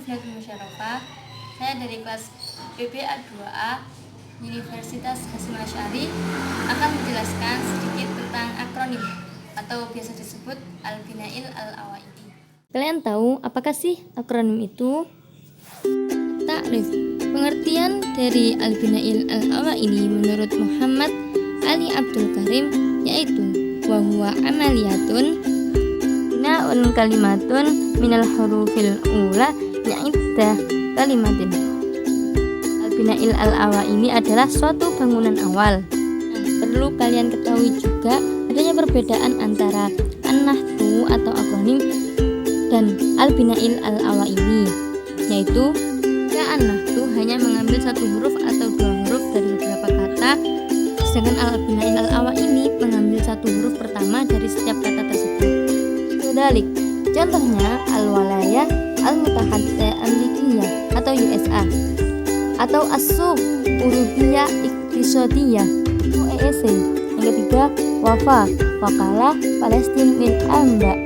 Hidayatun Musyarrafah. Saya dari kelas PPA 2A Universitas Hasyim Asy'ari akan menjelaskan sedikit tentang akronim atau biasa disebut Al-Binail Al-Awaidi. Kalian tahu apakah sih akronim itu? Takrif. Pengertian dari Al-Binail Al-Awaidi menurut Muhammad Ali Abdul Karim yaitu wa huwa amaliyatun bina'un kalimatun minal hurufil ula ya'iddah kalimatin. Al-Binail Al-Awaidi adalah suatu bangunan awal. Perlu kalian ketahui juga adanya perbedaan antara an-nahwu atau akronim dan Al-Binail Al-Awaidi, yaitu an-nahwu hanya mengambil satu huruf atau dua huruf dari beberapa kata, sedangkan Al-Binail Al-Awaidi mengambil satu huruf pertama dari setiap kata tersebut. Sudalik, contohnya al-walayah al-mutahadditsah amlikiyah atau USA, atau as-suq urubiyah iktisadiyah UEC. Yang ketiga, wafa wakalah Palestin min amba.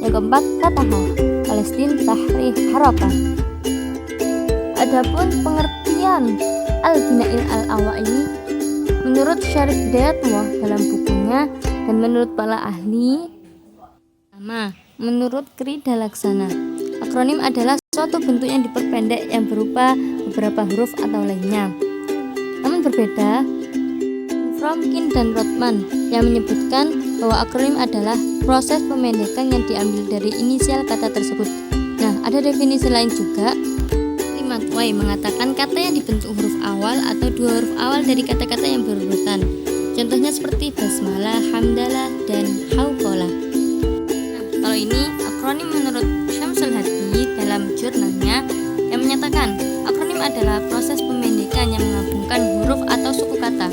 Yang keempat, fataha Palestin tahrir harakah. Adapun pengertian Al-Binail Al-Awaidi menurut Syarif Hidayatullah dalam bukunya dan menurut para ahli, menurut Krida Laksana, akronim adalah suatu bentuk yang diperpendek yang berupa beberapa huruf atau lainnya. Namun berbeda Fromkin dan Rothman yang menyebutkan bahwa akronim adalah proses pemendekan yang diambil dari inisial kata tersebut. Nah, ada definisi lain juga. Matwai mengatakan kata yang dibentuk huruf awal atau dua huruf awal dari kata-kata yang berurutan. Contohnya seperti basmalah, hamdalah, dan hauqalah. Nah, kalau ini akronim menurut Syamsul Hadi dalam jurnalnya yang menyatakan akronim adalah proses pemendekan yang menggabungkan huruf atau suku kata.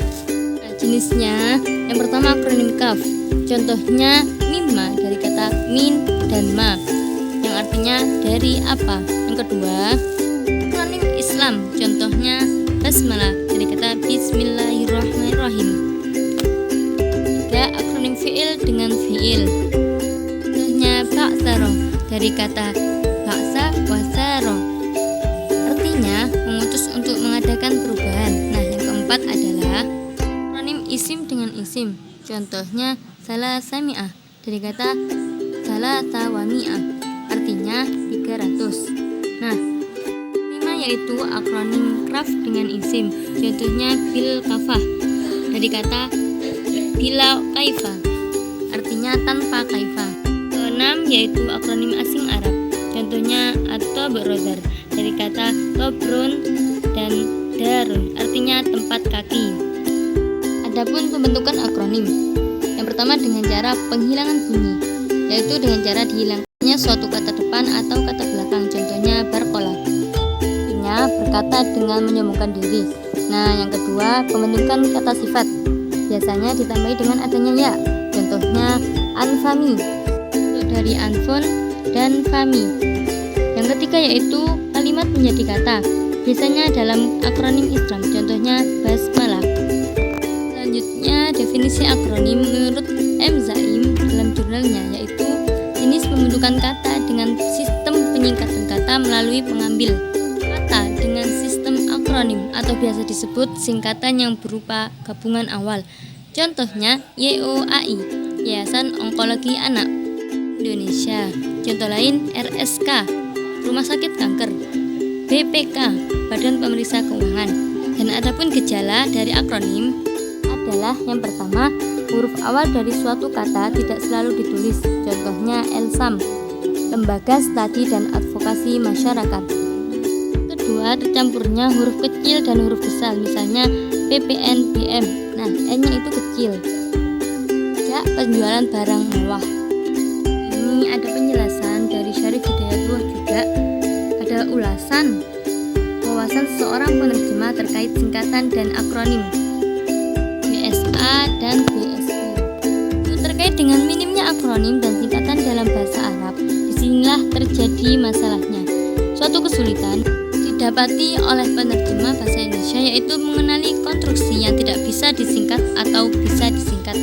Nah, jenisnya yang pertama akronim kaf. Contohnya mimma dari kata min dan ma yang artinya dari apa. Yang kedua akronim Islam, contohnya basmalah dari kata bismillahirrahmanirrahim. Tiga, akronim fi'il dengan fi'il, contohnya ba'saro dari kata ba'sa wasaro, artinya mengutus untuk mengadakan perubahan. Nah, yang keempat adalah akronim isim dengan isim, contohnya salasami'ah dari kata salasawami'ah, artinya 300. Nah, yaitu akronim kraf dengan isim, contohnya bil kafah dari kata bila kaifa, artinya tanpa kaifa. Keenam yaitu akronim asing Arab, contohnya atau berodar dari kata tobrun dan darun, artinya tempat kaki. Adapun pembentukan akronim, yang pertama dengan cara penghilangan bunyi, yaitu dengan cara dihilangkannya suatu kata depan atau kata belakang, contohnya barqalah, berkata dengan menyombongkan diri. Nah, yang kedua, pembentukan kata sifat, biasanya ditambahi dengan adanya ya, contohnya anfami dari anfon dan fami. Yang ketiga yaitu kalimat menjadi kata, biasanya dalam akronim Islam, contohnya basmalah. Selanjutnya definisi akronim menurut M. Zaim dalam jurnalnya, yaitu jenis pembentukan kata dengan sistem penyingkatan kata melalui pengambil dengan sistem akronim atau biasa disebut singkatan yang berupa gabungan awal. Contohnya YOAI, Yayasan Onkologi Anak Indonesia. Contoh lain RSK, Rumah Sakit Kanker, BPK, Badan Pemeriksa Keuangan. Dan adapun gejala dari akronim adalah yang pertama, huruf awal dari suatu kata tidak selalu ditulis. Contohnya LSAM, Lembaga Studi dan Advokasi Masyarakat. Kedua, tercampurnya huruf kecil dan huruf besar, misalnya PPNBM. Nah, N-nya itu kecil. Sejak penjualan barang mewah. Ini ada penjelasan dari Syarif Hidayatullah juga. Ada ulasan wawasan seorang penerjemah terkait singkatan dan akronim BSA dan BSI. Terkait dengan minimnya akronim dan singkatan dalam bahasa Arab, disinilah terjadi masalahnya. Suatu kesulitan didapati oleh penerjemah bahasa Indonesia, yaitu mengenali konstruksi yang tidak bisa disingkat atau bisa disingkat.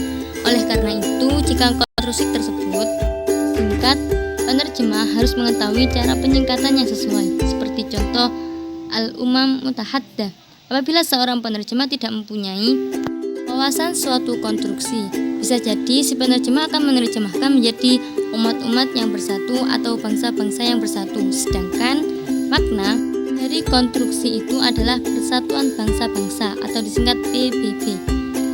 Oleh karena itu, jika konstruksi tersebut disingkat, penerjemah penerjemah harus mengetahui cara penyingkatan yang sesuai, seperti contoh al-umam mutahaddah. Apabila seorang penerjemah tidak mempunyai wawasan suatu konstruksi, bisa jadi si penerjemah akan menerjemahkan menjadi umat-umat yang bersatu atau bangsa-bangsa yang bersatu, sedangkan makna dari konstruksi itu adalah Persatuan Bangsa-Bangsa atau disingkat PBB.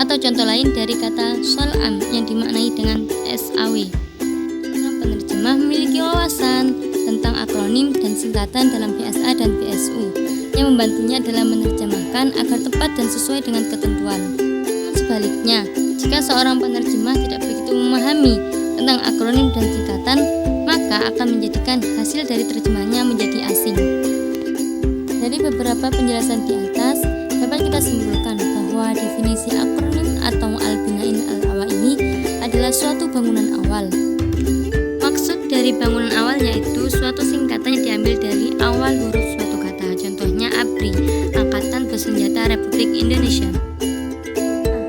Atau contoh lain dari kata sol'am yang dimaknai dengan SAW. Penerjemah memiliki wawasan tentang akronim dan singkatan dalam BSA dan BSU yang membantunya dalam menerjemahkan agar tepat dan sesuai dengan ketentuan. Sebaliknya, jika seorang penerjemah tidak begitu memahami tentang akronim dan singkatan, maka akan menjadikan hasil dari terjemahannya menjadi asing. Dari beberapa penjelasan di atas, dapat kita simpulkan bahwa definisi akronim atau al-bina'in al-awaili adalah suatu bangunan awal. Maksud dari bangunan awal yaitu suatu singkatan yang diambil dari awal huruf suatu kata. Contohnya ABRI, Angkatan Bersenjata Republik Indonesia.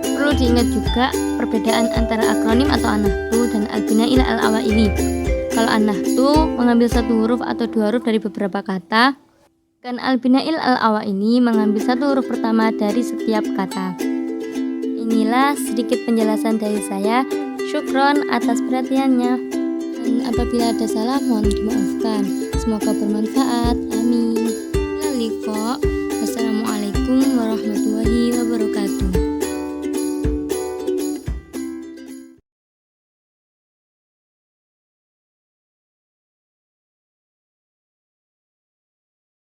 Perlu diingat juga perbedaan antara akronim atau an-nahdu dan al-bina'il al-awaili. Kalau an-nahdu mengambil satu huruf atau dua huruf dari beberapa kata, dan al-bina'il al-awaili mengambil satu huruf pertama dari setiap kata. Inilah sedikit penjelasan dari saya. Syukron atas perhatiannya. Dan apabila ada salah mohon dimaafkan. Semoga bermanfaat.